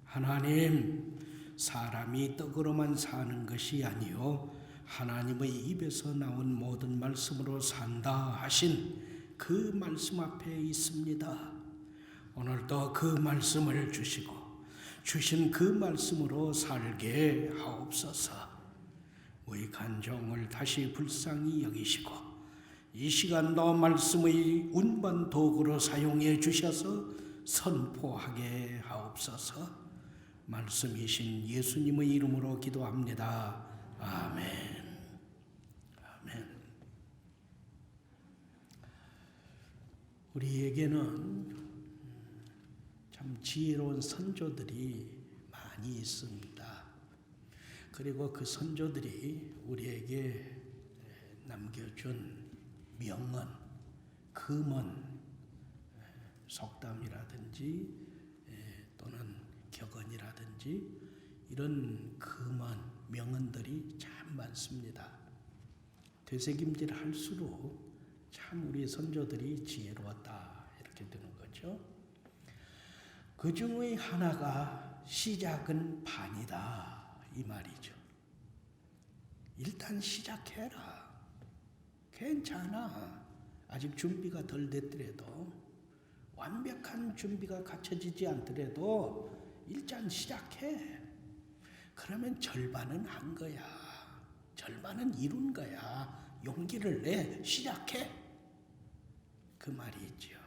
하나님, 사람이 떡으로만 사는 것이 아니요 하나님의 입에서 나온 모든 말씀으로 산다 하신 그 말씀 앞에 있습니다. 오늘도 그 말씀을 주시고 주신 그 말씀으로 살게 하옵소서. 무익한 종을 다시 불쌍히 여기시고 이 시간도 말씀의 운반 도구로 사용해 주셔서 선포하게 하옵소서. 말씀이신 예수님의 이름으로 기도합니다. 아멘. 아멘. 우리에게는 참 지혜로운 선조들이 많이 있습니다. 그리고 그 선조들이 우리에게 남겨준 명언, 금언, 속담이라든지 또는 격언이라든지 이런 금언, 명언들이 참 많습니다. 되새김질 할수록 참 우리 선조들이 지혜로웠다 이렇게 되는 거죠. 그 중의 하나가 시작은 반이다 이 말이죠. 일단 시작해라. 괜찮아. 아직 준비가 덜 됐더라도, 완벽한 준비가 갖춰지지 않더라도 일단 시작해. 그러면 절반은 한 거야. 절반은 이룬 거야. 용기를 내. 시작해. 그 말이 있죠.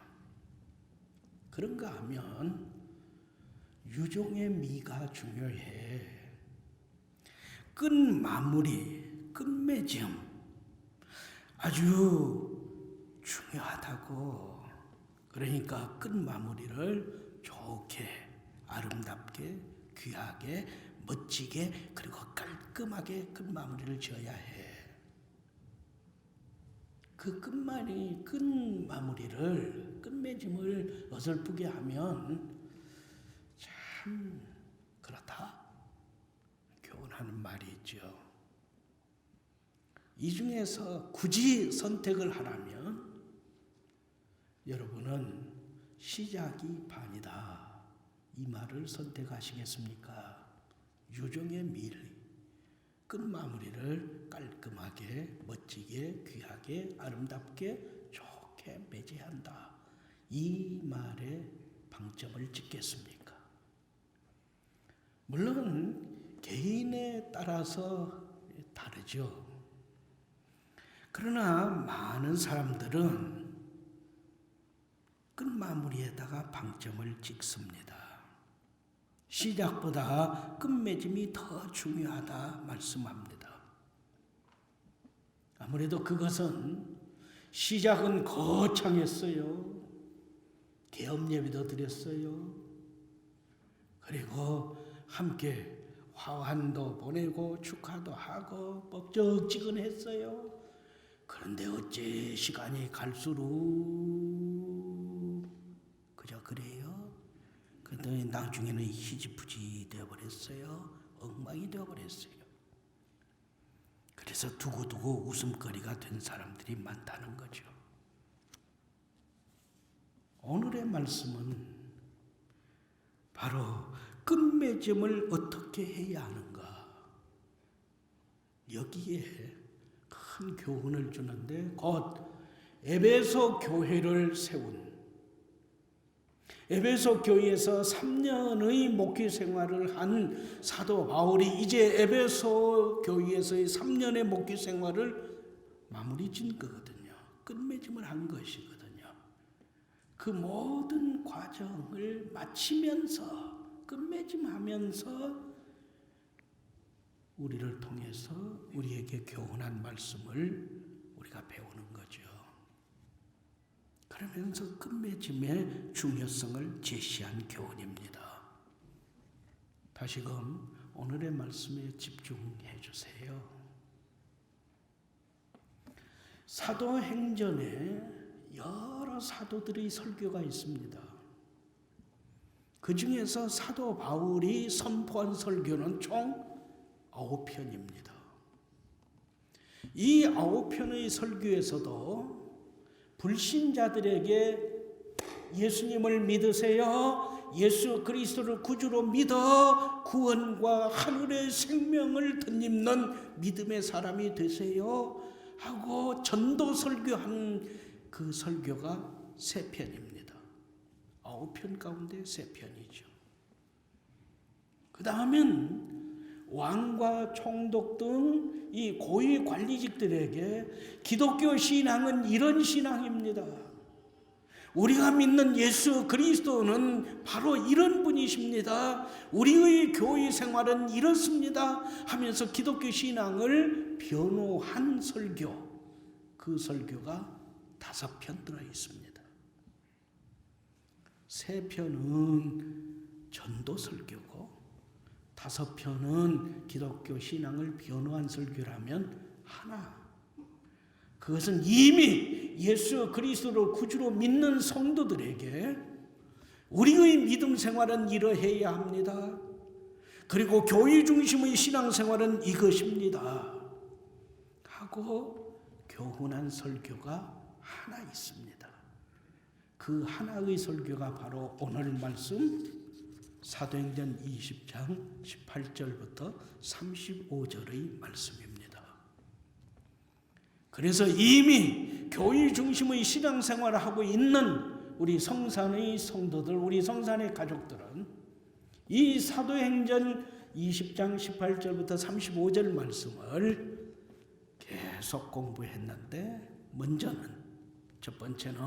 그런가 하면 유종의 미가 중요해. 끝마무리, 끝맺음 아주 중요하다고. 그러니까 끝마무리를 좋게, 아름답게, 귀하게, 멋지게, 그리고 깔끔하게 끝마무리를 지어야 해. 그 끝마무리를, 끝맺음을 어설프게 하면 참 그렇다. 교훈하는 말이 있죠. 이 중에서 굳이 선택을 하라면 여러분은 시작이 반이다 이 말을 선택하시겠습니까? 유종의 미를, 끝마무리를 깔끔하게, 멋지게, 귀하게, 아름답게, 좋게 매제한다 이 말에 방점을 찍겠습니까? 물론 개인에 따라서 다르죠. 그러나 많은 사람들은 끝마무리에다가 방점을 찍습니다. 시작보다 끝맺음이 더 중요하다 말씀합니다. 아무래도 그것은 시작은 거창했어요. 개업 예배도 드렸어요. 그리고 함께 화환도 보내고 축하도 하고 뻑적지근했어요. 그런데 어째 시간이 갈수록 그저 그래요? 그런데 나중에는 희지부지 되어버렸어요. 엉망이 되어버렸어요. 그래서 두고두고 웃음거리가 된 사람들이 많다는 거죠. 오늘의 말씀은 바로 끝맺음을 어떻게 해야 하는가, 여기에 큰 교훈을 주는데, 곧 에베소 교회를 세운, 에베소 교회에서 3년의 목회 생활을 한 사도 바울이 이제 에베소 교회에서의 3년의 목회 생활을 마무리 진 거거든요. 끝맺음을 한 것이거든요. 그 모든 과정을 마치면서, 끝맺음하면서 우리를 통해서 우리에게 교훈한 말씀을 우리가 배우는 거죠. 그러면서 끝맺음의 중요성을 제시한 교훈입니다. 다시금 오늘의 말씀에 집중해 주세요. 사도행전에 여러 사도들의 설교가 있습니다. 그 중에서 사도 바울이 선포한 설교는 총 9편입니다. 이 9편의 설교에서도 불신자들에게 예수님을 믿으세요. 예수 그리스도를 구주로 믿어 구원과 하늘의 생명을 덧입는 믿음의 사람이 되세요 하고 전도 설교한 그 설교가 3편입니다. 9편 가운데 3편이죠. 그 다음엔 왕과 총독 등 이 고위 관리직들에게 기독교 신앙은 이런 신앙입니다. 우리가 믿는 예수 그리스도는 바로 이런 분이십니다. 우리의 교회 생활은 이렇습니다 하면서 기독교 신앙을 변호한 설교, 그 설교가 5편 들어 있습니다. 3편은 전도 설교고 5편은 기독교 신앙을 변호한 설교라면 하나, 그것은 이미 예수 그리스도를 구주로 믿는 성도들에게 우리의 믿음 생활은 이러해야 합니다. 그리고 교회 중심의 신앙생활은 이것입니다 하고 교훈한 설교가 하나 있습니다. 그 하나의 설교가 바로 오늘 말씀 사도행전 20장 18절부터 35절의 말씀입니다. 그래서 이미 교회 중심의 신앙생활을 하고 있는 우리 성산의 성도들, 우리 성산의 가족들은 이 사도행전 20장 18절부터 35절 말씀을 계속 공부했는데, 먼저는 첫 번째는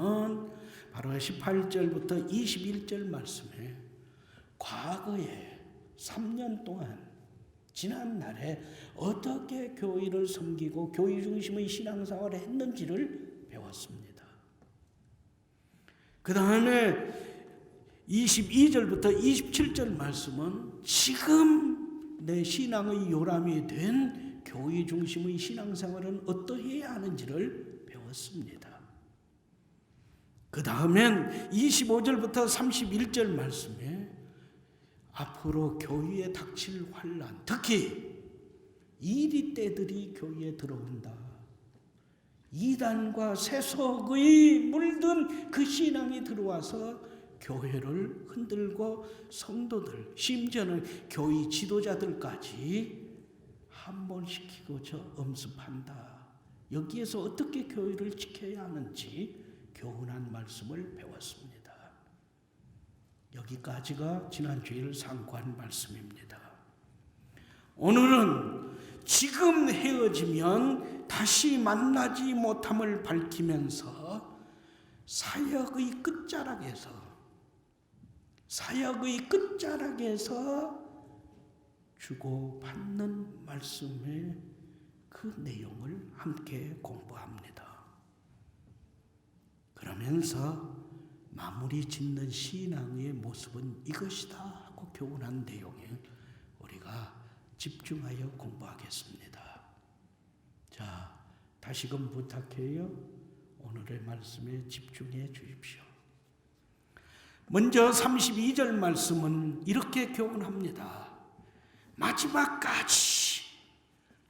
바로 18절부터 21절 말씀에 과거에 3년 동안 지난 날에 어떻게 교회를 섬기고 교회 중심의 신앙생활을 했는지를 배웠습니다. 그 다음에 22절부터 27절 말씀은 지금 내 신앙의 요람이 된 교회 중심의 신앙생활은 어떠해야 하는지를 배웠습니다. 그 다음엔 25절부터 31절 말씀에 앞으로 교회에 닥칠 환난, 특히 이리 때들이 교회에 들어온다. 이단과 세속의 물든 그 신앙이 들어와서 교회를 흔들고 성도들, 심지어는 교회 지도자들까지 함몰시키고자 엄습한다. 여기에서 어떻게 교회를 지켜야 하는지 교훈한 말씀을 배웠습니다. 여기까지가 지난 주일 상고한 말씀입니다. 오늘은 지금 헤어지면 다시 만나지 못함을 밝히면서 사역의 끝자락에서 주고받는 말씀의 그 내용을 함께 공부합니다. 그러면서 마무리 짓는 신앙의 모습은 이것이다 하고 교훈한 내용에 우리가 집중하여 공부하겠습니다. 자, 다시금 부탁해요. 오늘의 말씀에 집중해 주십시오. 먼저 32절 말씀은 이렇게 교훈합니다. 마지막까지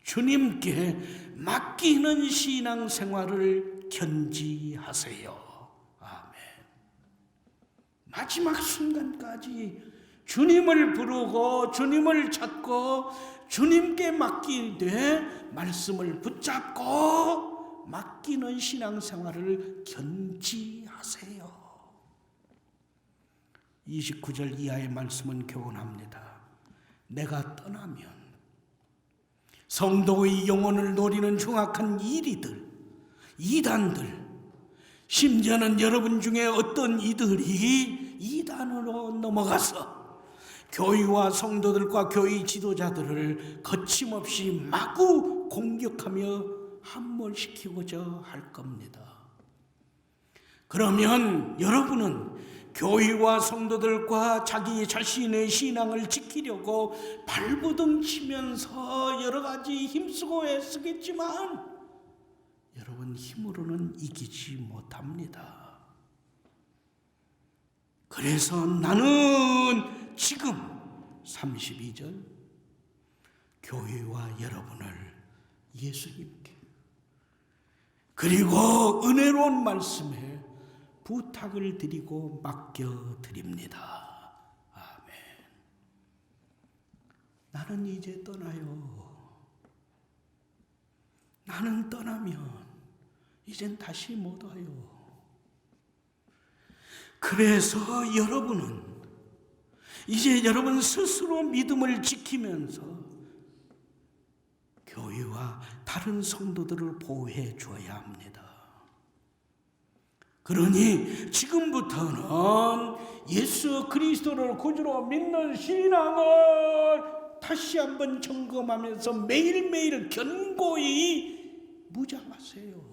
주님께 맡기는 신앙생활을 견지하세요. 마지막 순간까지 주님을 부르고 주님을 찾고 주님께 맡기되 말씀을 붙잡고 맡기는 신앙생활을 견지하세요. 29절 이하의 말씀은 교훈합니다. 내가 떠나면 성도의 영혼을 노리는 흉악한 이리들, 이단들, 심지어는 여러분 중에 어떤 이들이 이단으로 넘어가서 교회와 성도들과 교회 지도자들을 거침없이 마구 공격하며 함몰시키고자 할 겁니다. 그러면 여러분은 교회와 성도들과 자기 자신의 신앙을 지키려고 발버둥 치면서 여러 가지 힘쓰고 애쓰겠지만 여러분 힘으로는 이기지 못합니다. 그래서 나는 지금 32절 교회와 여러분을 예수님께 그리고 은혜로운 말씀에 부탁을 드리고 맡겨드립니다. 아멘. 나는 이제 떠나요. 나는 떠나면 이젠 다시 못 와요. 그래서 여러분은 이제 여러분 스스로 믿음을 지키면서 교회와 다른 성도들을 보호해 주어야 합니다. 그러니 지금부터는 예수 그리스도를 구주로 믿는 신앙을 다시 한번 점검하면서 매일매일 견고히 무장하세요.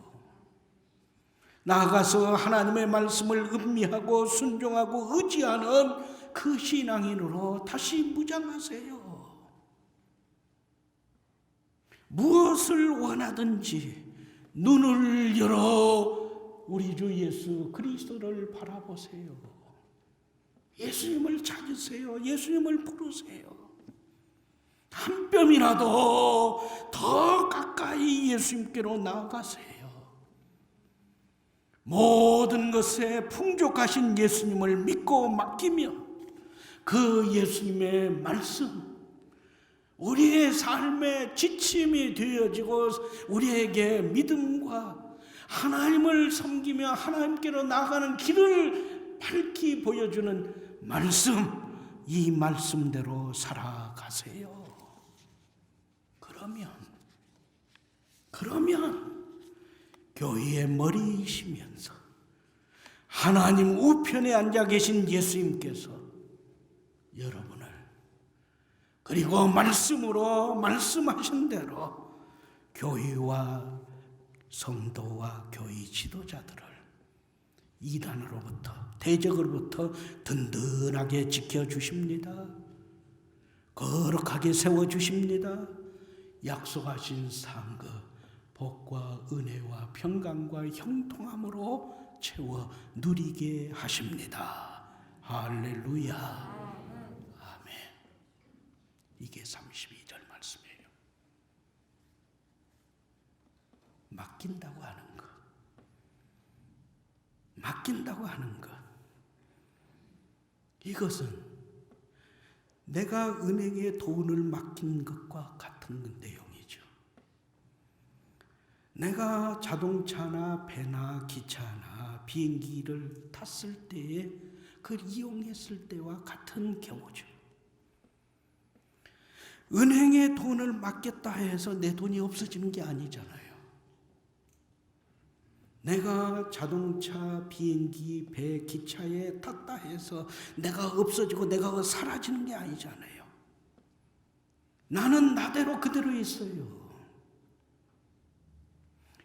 나아가서 하나님의 말씀을 음미하고 순종하고 의지하는 그 신앙인으로 다시 무장하세요. 무엇을 원하든지 눈을 열어 우리 주 예수 그리스도를 바라보세요. 예수님을 찾으세요. 예수님을 부르세요. 한 뼘이라도 더 가까이 예수님께로 나아가세요. 모든 것에 풍족하신 예수님을 믿고 맡기며 그 예수님의 말씀, 우리의 삶의 지침이 되어지고 우리에게 믿음과 하나님을 섬기며 하나님께로 나아가는 길을 밝히 보여주는 말씀, 이 말씀대로 살아가세요. 그러면 교회의 머리이시면서 하나님 우편에 앉아 계신 예수님께서 여러분을 그리고 말씀으로 말씀하신 대로 교회와 성도와 교회 지도자들을 이단으로부터 대적으로부터 든든하게 지켜주십니다. 거룩하게 세워주십니다. 약속하신 상급 복과 은혜와 평강과 형통함으로 채워 누리게 하십니다. 할렐루야. 아멘. 이게 32절 말씀이에요. 맡긴다고 하는 것. 맡긴다고 하는 것. 이것은 내가 은행에 돈을 맡긴 것과 같은 내용이죠. 내가 자동차나 배나 기차나 비행기를 탔을 때에 그걸 이용했을 때와 같은 경우죠. 은행에 돈을 맡겼다 해서 내 돈이 없어지는 게 아니잖아요. 내가 자동차, 비행기, 배, 기차에 탔다 해서 내가 없어지고 내가 사라지는 게 아니잖아요. 나는 나대로 그대로 있어요.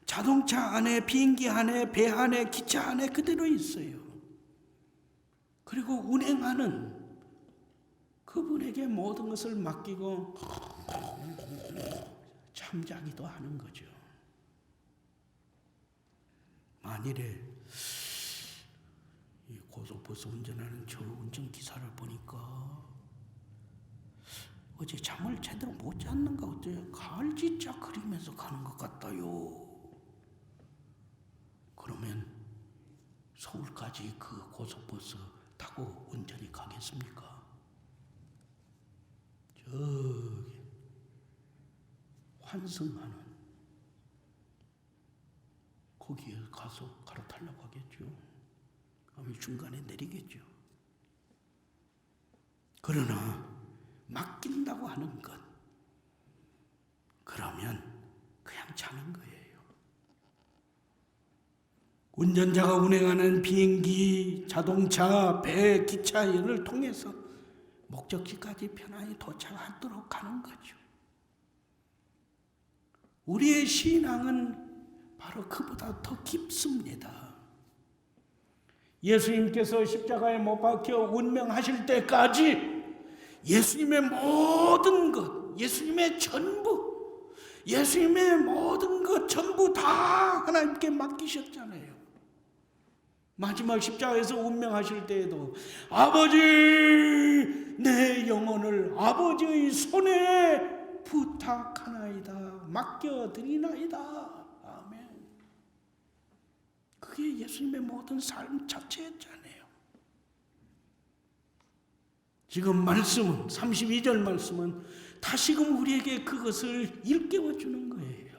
자동차 안에, 비행기 안에, 배 안에, 기차 안에 그대로 있어요. 그리고 운행하는 그분에게 모든 것을 맡기고 잠자기도 하는 거죠. 만일에 이 고속버스 운전하는 저 운전기사를 보니까 어제 잠을 제대로 못 잤는가 어때요? 갈지자 그리면서 가는 것 같아요. 그러면 서울까지 그 고속버스 타고 운전이 가겠습니까? 저기 환승하는 거기에 가서 갈아타려고 하겠죠. 아니 중간에 내리겠죠. 그러나 맡긴다고 하는 것, 그러면 그냥 자는 거예요. 운전자가 운행하는 비행기, 자동차, 배, 기차를 통해서 목적지까지 편안히 도착하도록 하는 거죠. 우리의 신앙은 바로 그보다 더 깊습니다. 예수님께서 십자가에 못 박혀 운명하실 때까지 예수님의 모든 것, 예수님의 전부, 예수님의 모든 것 전부 다 하나님께 맡기셨잖아요. 마지막 십자가에서 운명하실 때에도 아버지 내 영혼을 아버지의 손에 부탁하나이다, 맡겨드리나이다. 아멘. 그게 예수님의 모든 삶 자체였잖아요. 지금 말씀은 32절 말씀은 다시금 우리에게 그것을 일깨워 주는 거예요.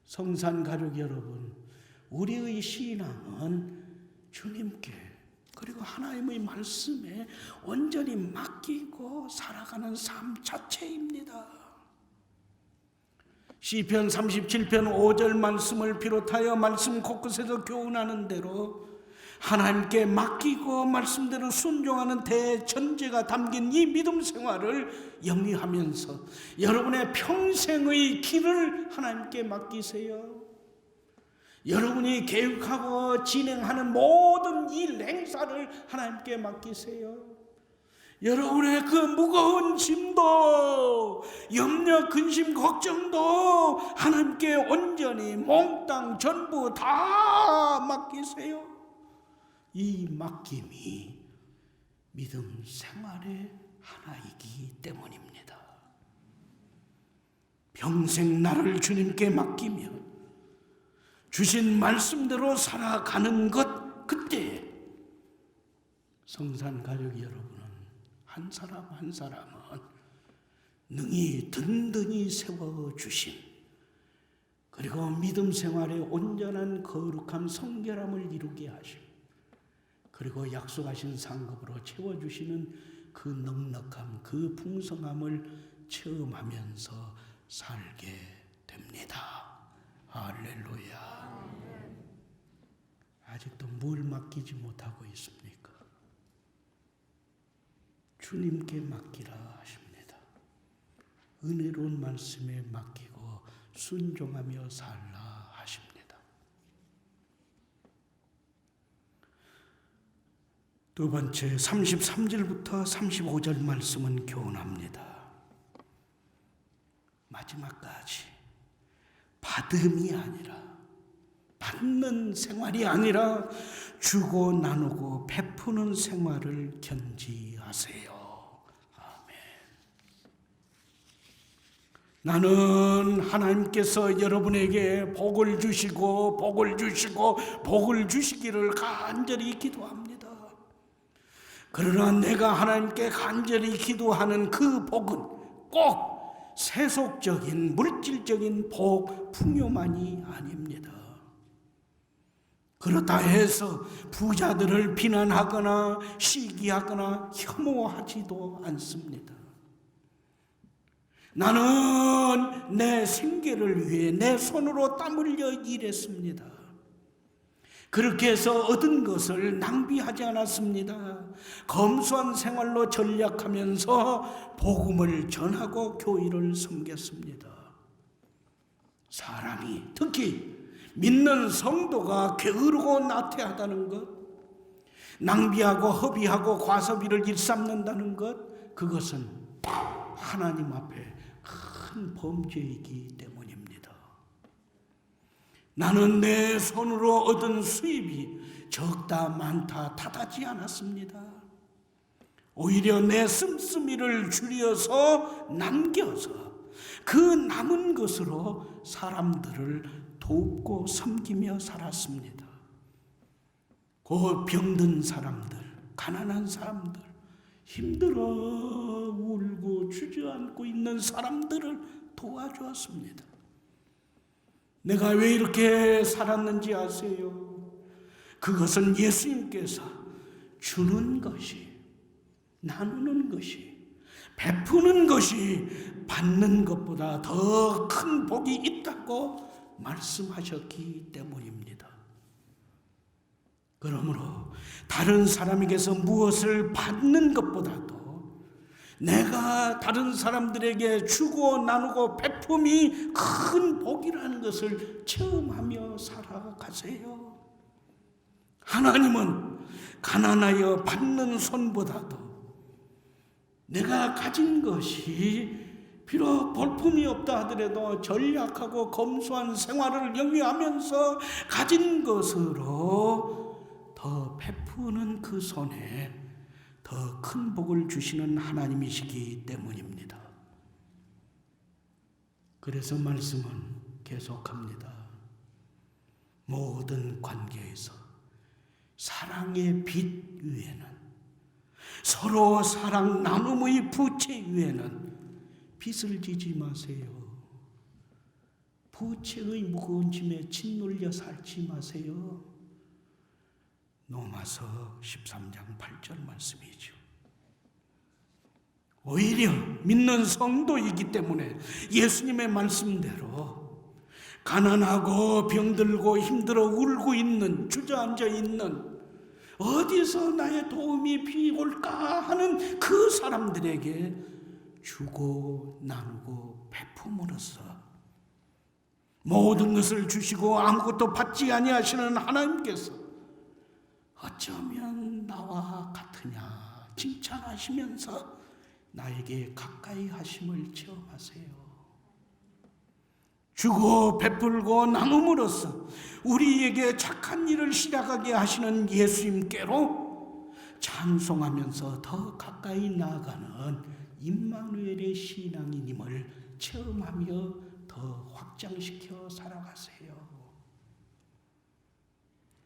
성산 가족 여러분, 우리의 신앙은 주님께 그리고 하나님의 말씀에 온전히 맡기고 살아가는 삶 자체입니다. 시편 37편 5절 말씀을 비롯하여 말씀 곳곳에서 교훈하는 대로 하나님께 맡기고 말씀대로 순종하는 대전제가 담긴 이 믿음 생활을 영위하면서 여러분의 평생의 길을 하나님께 맡기세요. 여러분이 계획하고 진행하는 모든 일 행사를 하나님께 맡기세요. 여러분의 그 무거운 짐도 염려, 근심, 걱정도 하나님께 온전히 몽땅 전부 다 맡기세요. 이 맡김이 믿음 생활의 하나이기 때문입니다. 평생 나를 주님께 맡기며 주신 말씀대로 살아가는 것, 그때 성산 가족 여러분은 한 사람 한 사람은 능히 든든히 세워주신, 그리고 믿음 생활의 온전한 거룩함 성결함을 이루게 하심, 그리고 약속하신 상급으로 채워주시는 그 넉넉함, 그 풍성함을 체험하면서 살게 됩니다. 할렐루야. 아직도 뭘 맡기지 못하고 있습니까? 주님께 맡기라 하십니다. 은혜로운 말씀에 맡기고 순종하며 살라 하십니다. 두 번째 33절부터 35절 말씀은 교훈합니다. 마지막까지 받음이 아니라, 받는 생활이 아니라 주고 나누고 베푸는 생활을 견지하세요. 아멘. 나는 하나님께서 여러분에게 복을 주시고 복을 주시고 복을 주시기를 간절히 기도합니다. 그러나 내가 하나님께 간절히 기도하는 그 복은 꼭 세속적인 물질적인 복, 풍요만이 아닙니다. 그렇다 해서 부자들을 비난하거나 시기하거나 혐오하지도 않습니다. 나는 내 생계를 위해 내 손으로 땀 흘려 일했습니다. 그렇게 해서 얻은 것을 낭비하지 않았습니다. 검소한 생활로 전략하면서 복음을 전하고 교회를 섬겼습니다. 사람이, 특히 믿는 성도가 게으르고 나태하다는 것, 낭비하고 허비하고 과소비를 일삼는다는 것, 그것은 하나님 앞에 큰 범죄이기 때문입니다. 나는 내 손으로 얻은 수입이 적다 많다 탓하지 않았습니다. 오히려 내 씀씀이를 줄여서 남겨서 그 남은 것으로 사람들을 돕고 섬기며 살았습니다. 그 병든 사람들, 가난한 사람들, 힘들어 울고 주저앉고 있는 사람들을 도와주었습니다. 내가 왜 이렇게 살았는지 아세요? 그것은 예수님께서 주는 것이, 나누는 것이, 베푸는 것이 받는 것보다 더 큰 복이 있다고 말씀하셨기 때문입니다. 그러므로 다른 사람에게서 무엇을 받는 것보다도 내가 다른 사람들에게 주고 나누고 베품이 큰 복이라는 것을 체험하며 살아가세요. 하나님은 가난하여 받는 손보다도 내가 가진 것이 비록 볼품이 없다 하더라도 전략하고 검소한 생활을 영위하면서 가진 것으로 더 베푸는 그 손에 더 큰 복을 주시는 하나님이시기 때문입니다. 그래서 말씀은 계속합니다. 모든 관계에서 사랑의 빛 위에는, 서로 사랑 나눔의 부채 위에는 빚을 지지 마세요. 부채의 무거운 짐에 짓눌려 살지 마세요. 로마서 13장 8절 말씀이죠. 오히려 믿는 성도이기 때문에 예수님의 말씀대로 가난하고 병들고 힘들어 울고 있는, 주저앉아 있는, 어디서 나의 도움이 비올까 하는 그 사람들에게 주고 나누고 베품으로써 모든 것을 주시고 아무것도 받지 아니하시는 하나님께서 어쩌면 나와 같으냐 칭찬하시면서 나에게 가까이 하심을 체험하세요. 주고 베풀고 나눔으로써 우리에게 착한 일을 시작하게 하시는 예수님께로 찬송하면서 더 가까이 나아가는 임마누엘의 신앙인임을 체험하며 더 확장시켜 살아가세요.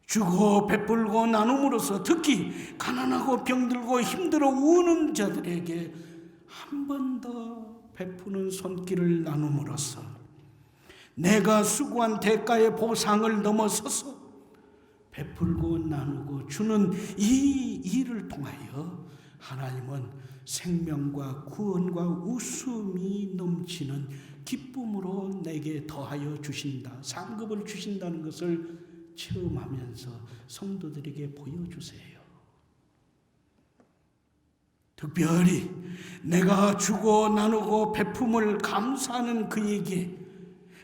주고 베풀고 나눔으로써 특히 가난하고 병들고 힘들어 우는 자들에게 한 번 더 베푸는 손길을 나눔으로써 내가 수고한 대가의 보상을 넘어서서 베풀고 나누고 주는 이 일을 통하여 하나님은 생명과 구원과 웃음이 넘치는 기쁨으로 내게 더하여 주신다, 상급을 주신다는 것을 체험하면서 성도들에게 보여주세요. 특별히 내가 주고 나누고 베품을 감사하는 그에게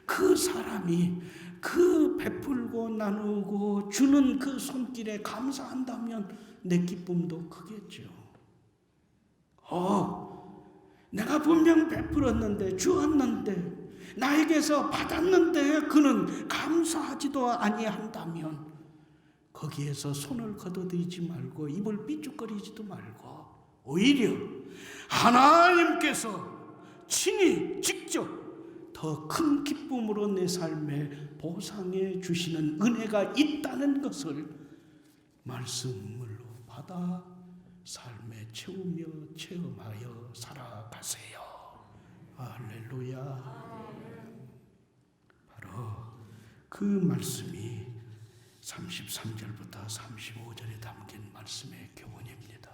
그 사람이 그 베풀고 나누고 주는 그 손길에 감사한다면 내 기쁨도 크겠죠. 내가 분명 베풀었는데, 주었는데, 나에게서 받았는데 그는 감사하지도 아니한다면 거기에서 손을 거둬들이지 말고 입을 삐죽거리지도 말고 오히려 하나님께서 친히 직접 더 큰 기쁨으로 내 삶에 보상해 주시는 은혜가 있다는 것을 말씀으로 받아 삶에 채우며 체험하여 살아가세요. 할렐루야. 바로 그 말씀이 33절부터 35절에 담긴 말씀의 교훈입니다.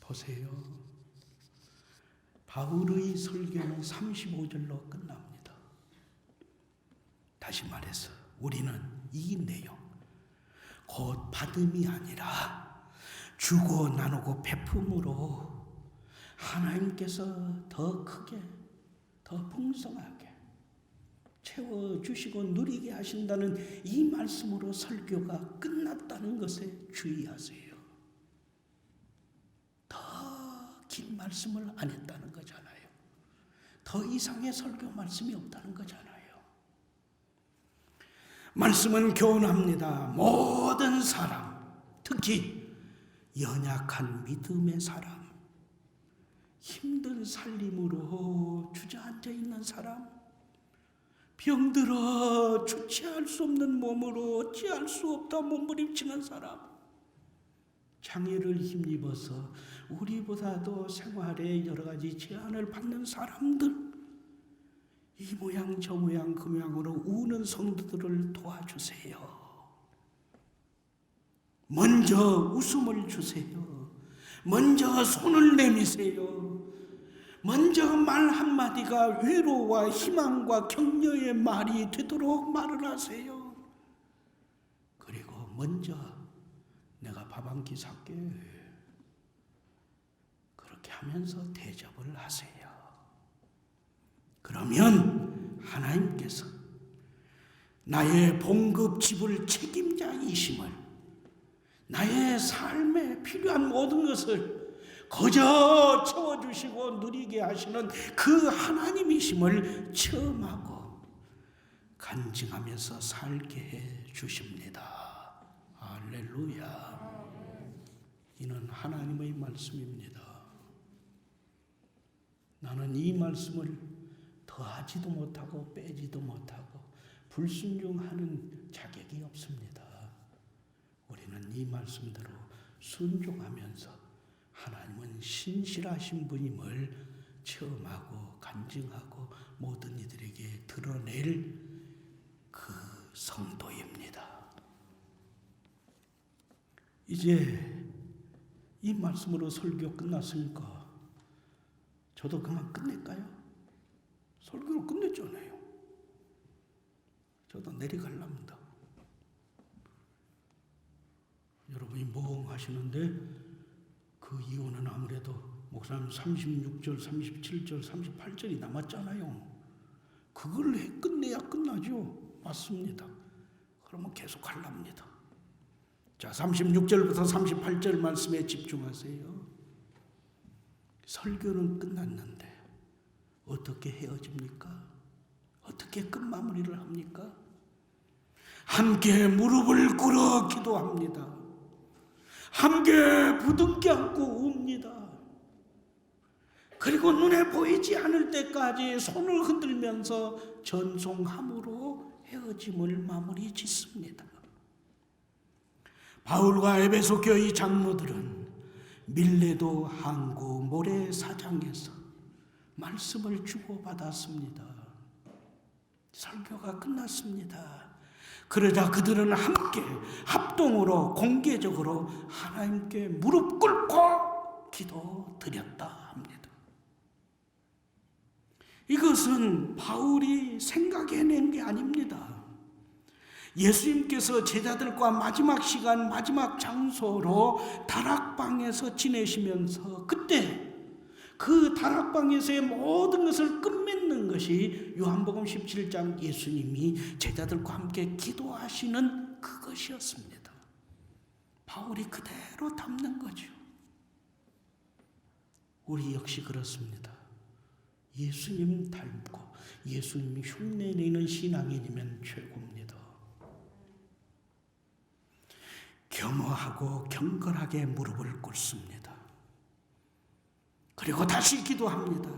보세요. 바울의 설교는 35절로 끝납니다. 다시 말해서 우리는 이 내용, 곧 받음이 아니라 주고 나누고 베품으로 하나님께서 더 크게, 더 풍성하게 채워주시고 누리게 하신다는 이 말씀으로 설교가 끝났다는 것에 주의하세요. 더 긴 말씀을 안 했다는 거잖아요. 더 이상의 설교 말씀이 없다는 거잖아요. 말씀은 교훈합니다. 모든 사람, 특히 연약한 믿음의 사람, 힘든 살림으로 주저앉아 있는 사람, 병들어 주체할 수 없는 몸으로 어찌할 수 없다 몸부림치는 사람, 장애를 힘입어서 우리보다도 생활에 여러 가지 제한을 받는 사람들, 이 모양 저 모양 그 모양으로 우는 성도들을 도와주세요. 먼저 웃음을 주세요. 먼저 손을 내미세요. 먼저 말 한마디가 위로와 희망과 격려의 말이 되도록 말을 하세요. 그리고 먼저 내가 밥 한 끼 살게, 그렇게 하면서 대접을 하세요. 그러면 하나님께서 나의 봉급 지불 책임자이심을, 나의 삶에 필요한 모든 것을 거저 채워주시고 누리게 하시는 그 하나님이심을 체험하고 간증하면서 살게 해 주십니다. 할렐루야. 이는 하나님의 말씀입니다. 나는 이 말씀을 더하지도 못하고 빼지도 못하고 불순종하는 자격이 없습니다. 우리는 이 말씀대로 순종하면서 하나님은 신실하신 분임을 체험하고 간증하고 모든 이들에게 드러낼 그 성도입니다. 이제 이 말씀으로 설교 끝났으니까 저도 그만 끝낼까요? 설교를 끝냈잖아요. 저도 내려가랍니다. 여러분이 멍하시는데 그 이유는 아무래도 목사님 36절, 37절, 38절이 남았잖아요. 그걸 끝내야 끝나죠. 맞습니다. 그러면 계속 하랍니다. 자, 36절부터 38절 말씀에 집중하세요. 설교는 끝났는데 어떻게 헤어집니까? 어떻게 끝마무리를 합니까? 함께 무릎을 꿇어 기도합니다. 함께 부둥켜 안고 웁니다. 그리고 눈에 보이지 않을 때까지 손을 흔들면서 전송함으로 헤어짐을 마무리 짓습니다. 바울과 에베소 교회 장로들은 밀레도 항구 모래사장에서 말씀을 주고받았습니다. 설교가 끝났습니다. 그러자 그들은 함께 합동으로 공개적으로 하나님께 무릎 꿇고 기도드렸다 합니다. 이것은 바울이 생각해낸 게 아닙니다. 예수님께서 제자들과 마지막 시간, 마지막 장소로 다락방에서 지내시면서 그때 그 다락방에서의 모든 것을 끝맺는 것이 요한복음 17장 예수님이 제자들과 함께 기도하시는 그것이었습니다. 바울이 그대로 담는 거죠. 우리 역시 그렇습니다. 예수님 닮고 예수님이 흉내내는 신앙인이면 최고입니다. 겸허하고 경건하게 무릎을 꿇습니다. 그리고 다시 기도합니다.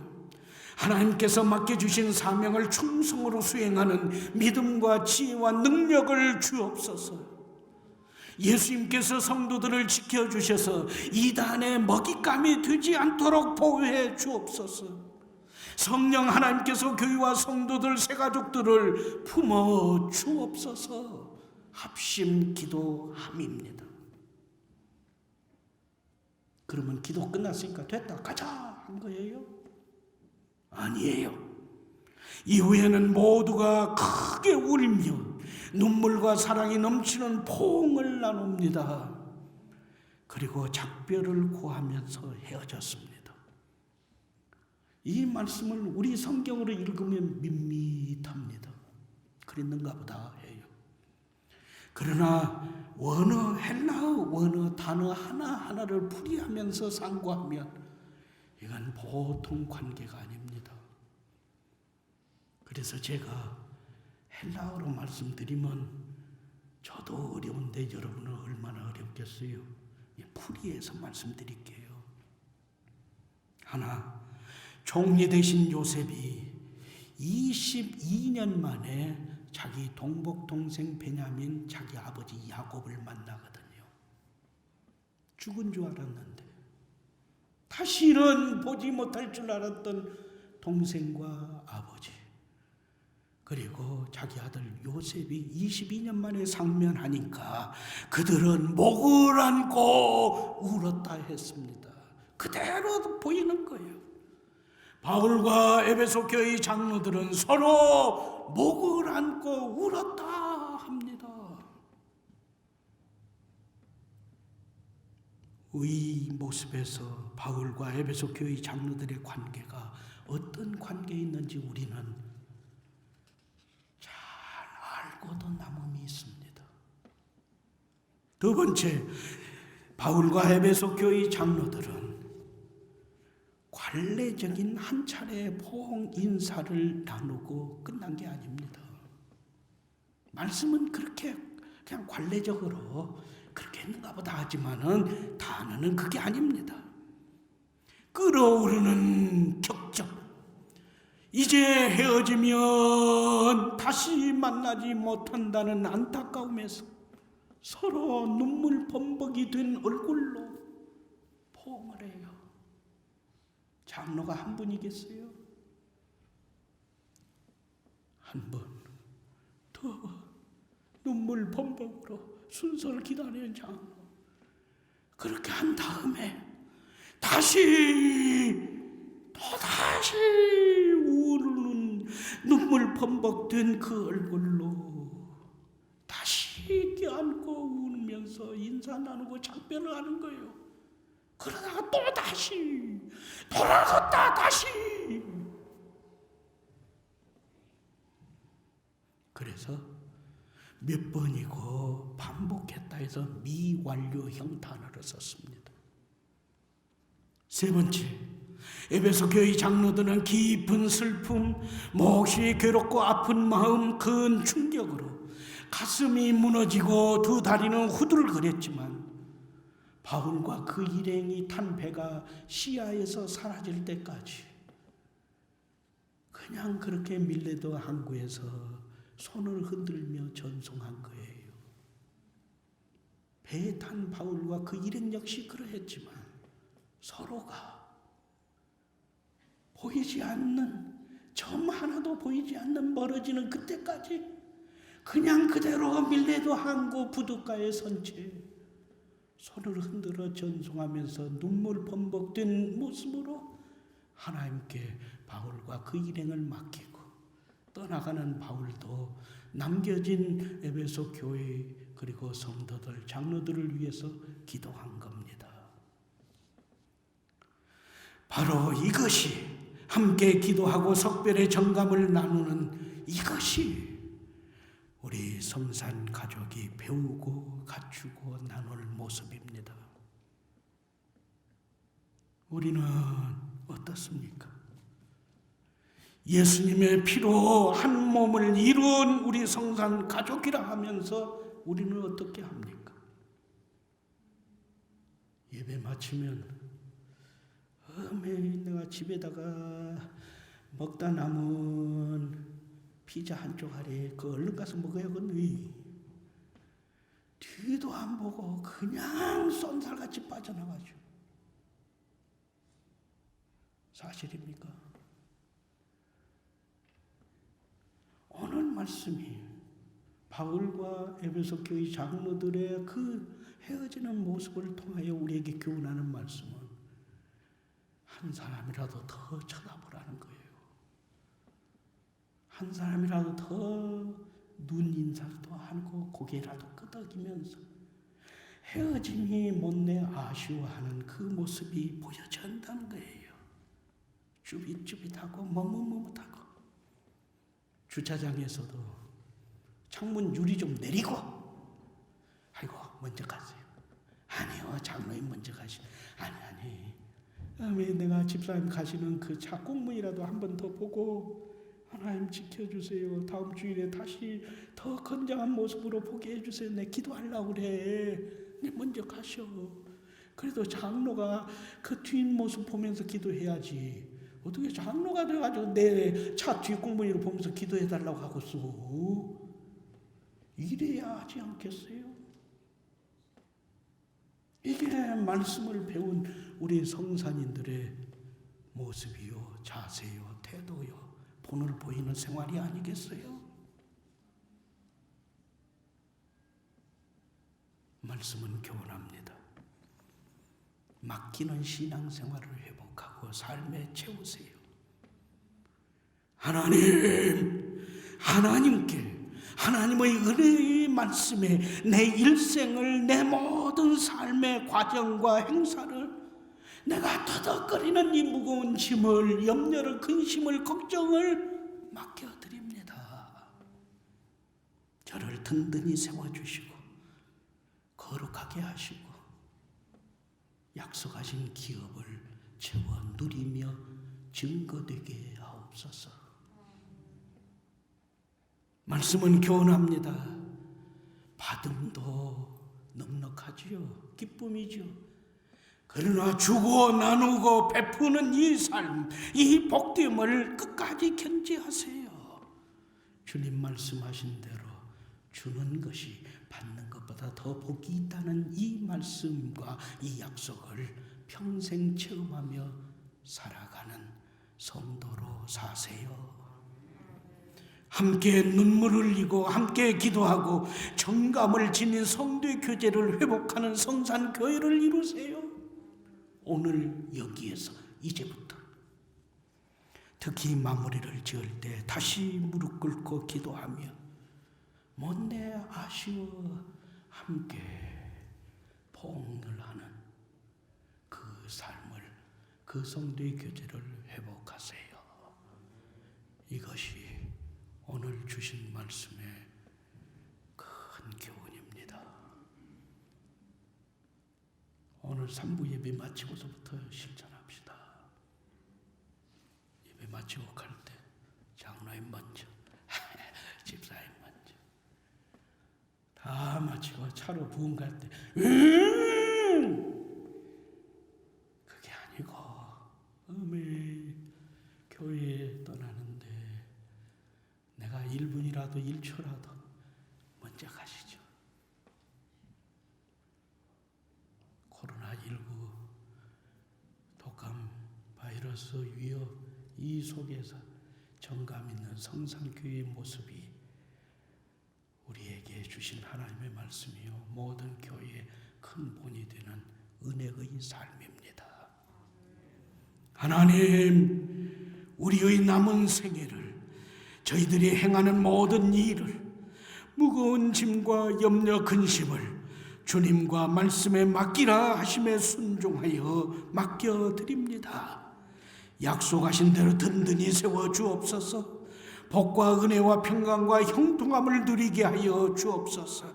하나님께서 맡겨주신 사명을 충성으로 수행하는 믿음과 지혜와 능력을 주옵소서. 예수님께서 성도들을 지켜주셔서 이단의 먹잇감이 되지 않도록 보호해 주옵소서. 성령 하나님께서 교회와 성도들 새가족들을 품어 주옵소서. 합심 기도함입니다. 그러면 기도 끝났으니까 됐다 가자 한 거예요? 아니에요. 이후에는 모두가 크게 울며 눈물과 사랑이 넘치는 포옹을 나눕니다. 그리고 작별을 구하면서 헤어졌습니다. 이 말씀을 우리 성경으로 읽으면 밋밋합니다. 그랬는가 보다 해요. 그러나 원어, 헬라어 원어 단어 하나하나를 풀이하면서 상고하면 이건 보통 관계가 아닙니다. 그래서 제가 헬라어로 말씀드리면 저도 어려운데 여러분은 얼마나 어렵겠어요. 풀이해서 말씀드릴게요. 하나, 종리 되신 요셉이 22년 만에 자기 동복 동생 베냐민 자기 아버지 야곱을 만나거든요. 죽은 줄 알았는데 다시는 보지 못할 줄 알았던 동생과 아버지, 그리고 자기 아들 요셉이 22년 만에 상면하니까 그들은 목을 안고 울었다 했습니다. 그대로 보이는 거예요. 바울과 에베소 교회 장로들은 서로 목을 안고 울었다 합니다. 이 모습에서 바울과 에베소 교회 장로들의 관계가 어떤 관계에 있는지 우리는 잘 알고도 남음이 있습니다. 두 번째, 바울과 에베소 교회 장로들은 관례적인 한 차례 포옹 인사를 나누고 끝난 게 아닙니다. 말씀은 그렇게 그냥 관례적으로 그렇게 했는가 보다 하지만은 단어는 그게 아닙니다. 끓어오르는 격정, 이제 헤어지면 다시 만나지 못한다는 안타까움에서 서로 눈물 범벅이 된 얼굴로 포옹을 해요. 장로가 한 분이겠어요? 한 분 더 눈물 범벅으로 순서를 기다리는 장로. 그렇게 한 다음에 또다시 우는 눈물 범벅된 그 얼굴로 다시 껴안고 울면서 인사 나누고 작별을 하는 거예요. 그러다가 또 다시 돌아섰다 다시. 그래서 몇 번이고 반복했다 해서 미완료형 단어를 썼습니다. 세 번째, 에베소 교회 장로들은 깊은 슬픔, 몹시 괴롭고 아픈 마음, 큰 충격으로 가슴이 무너지고 두 다리는 후들거렸지만 바울과 그 일행이 탄 배가 시야에서 사라질 때까지 그냥 그렇게 밀레도 항구에서 손을 흔들며 전송한 거예요. 배에 탄 바울과 그 일행 역시 그러했지만 서로가 보이지 않는, 점 하나도 보이지 않는 멀어지는 그때까지 그냥 그대로 밀레도 항구 부둣가에 선 채 손을 흔들어 전송하면서 눈물 범벅된 모습으로 하나님께 바울과 그 일행을 맡기고 떠나가는 바울도 남겨진 에베소 교회 그리고 성도들, 장로들을 위해서 기도한 겁니다. 바로 이것이 함께 기도하고 석별의 정감을 나누는 이것이 우리 성산 가족이 배우고 갖추고 나눌 모습입니다. 우리는 어떻습니까? 예수님의 피로 한 몸을 이룬 우리 성산 가족이라 하면서 우리는 어떻게 합니까? 예배 마치면 내가 집에다가 먹다 남은 피자 한쪽 아래 그 얼른 가서 먹어야겠니? 뒤도 안 보고 그냥 쏜살같이 빠져나가죠. 사실입니까? 오늘 말씀이 바울과 에베소 교회 장로들의 그 헤어지는 모습을 통하여 우리에게 교훈하는 말씀은 한 사람이라도 더 쳐다보라는 거예요. 한 사람이라도 더 눈 인사도 하고 고개라도 끄덕이면서 헤어짐이 못내 아쉬워하는 그 모습이 보여져야 한다는 거예요. 쭈빗쭈빗하고 머뭇머뭇하고 주차장에서도 창문 유리 좀 내리고 아이고 먼저 가세요. 아니요 장로님 먼저 가시. 아니 내가 집사님 가시는 그 차 꽁문이라도 한 번 더 보고 하나님 지켜주세요. 다음 주일에 다시 더 건장한 모습으로 보게 해주세요. 내 기도하려고 그래. 네 먼저 가셔. 그래도 장로가 그 뒷모습 보면서 기도해야지. 어떻게 장로가 돼가지고 내 차 뒷꽁무니로 보면서 기도해달라고 하겠어. 이래야 하지 않겠어요? 이게 말씀을 배운 우리 성산인들의 모습이요, 자세요, 태도요, 본을 보이는 생활이 아니겠어요? 말씀은 교훈합니다. 맡기는 신앙생활을 회복하고 삶에 채우세요. 하나님께 하나님의 은혜의 말씀에 내 일생을, 내 모든 삶의 과정과 행사를 내가 터덕거리는 이 무거운 짐을, 염려를, 근심을, 걱정을 맡겨드립니다. 저를 든든히 세워주시고 거룩하게 하시고 약속하신 기업을 채워 누리며 증거되게 하옵소서. 말씀은 교훈합니다. 받음도 넉넉하지요. 기쁨이죠. 그러나 주고 나누고 베푸는 이 삶, 이 복됨을 끝까지 견지하세요. 주님 말씀하신 대로 주는 것이 받는 것보다 더 복이 있다는 이 말씀과 이 약속을 평생 체험하며 살아가는 성도로 사세요. 함께 눈물을 흘리고 함께 기도하고 정감을 지닌 성도의 교제를 회복하는 성산교회를 이루세요. 오늘 여기에서 이제부터 특히 마무리를 지을 때 다시 무릎 꿇고 기도하며 못내 아쉬워 함께 포옹을 하는 그 삶을, 그 성도의 교제를 회복하세요. 이것이 오늘 주신 말씀의 큰 교훈입니다. 오늘 3부 예배 마치고서부터 실천합시다. 예배 마치고 갈 때 장로님 먼저, 집사님 먼저, 다 마치고 차로 부흥 갈 때 그게 아니고 교회에 떠나는데 내가 1분이라도 1초라도 먼저 가시죠. 코로나19 독감 바이러스 위협 이 속에서 정감 있는 성산교회의 모습이 우리에게 주신 하나님의 말씀이요 모든 교회의 큰 본이 되는 은혜의 삶입니다. 하나님, 우리의 남은 생애를 저희들이 행하는 모든 일을 무거운 짐과 염려 근심을 주님과 말씀에 맡기라 하심에 순종하여 맡겨드립니다. 약속하신 대로 든든히 세워 주옵소서. 복과 은혜와 평강과 형통함을 누리게 하여 주옵소서.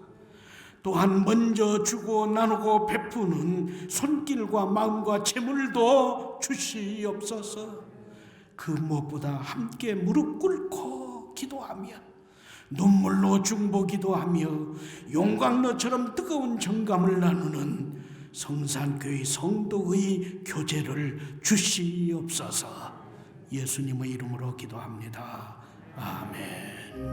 또한 먼저 주고 나누고 베푸는 손길과 마음과 재물도 주시옵소서. 그 무엇보다 함께 무릎 꿇고 기도하며 눈물로 중보기도하며 용광로처럼 뜨거운 정감을 나누는 성산교회 성도의 교제를 주시옵소서. 예수님의 이름으로 기도합니다. 아멘.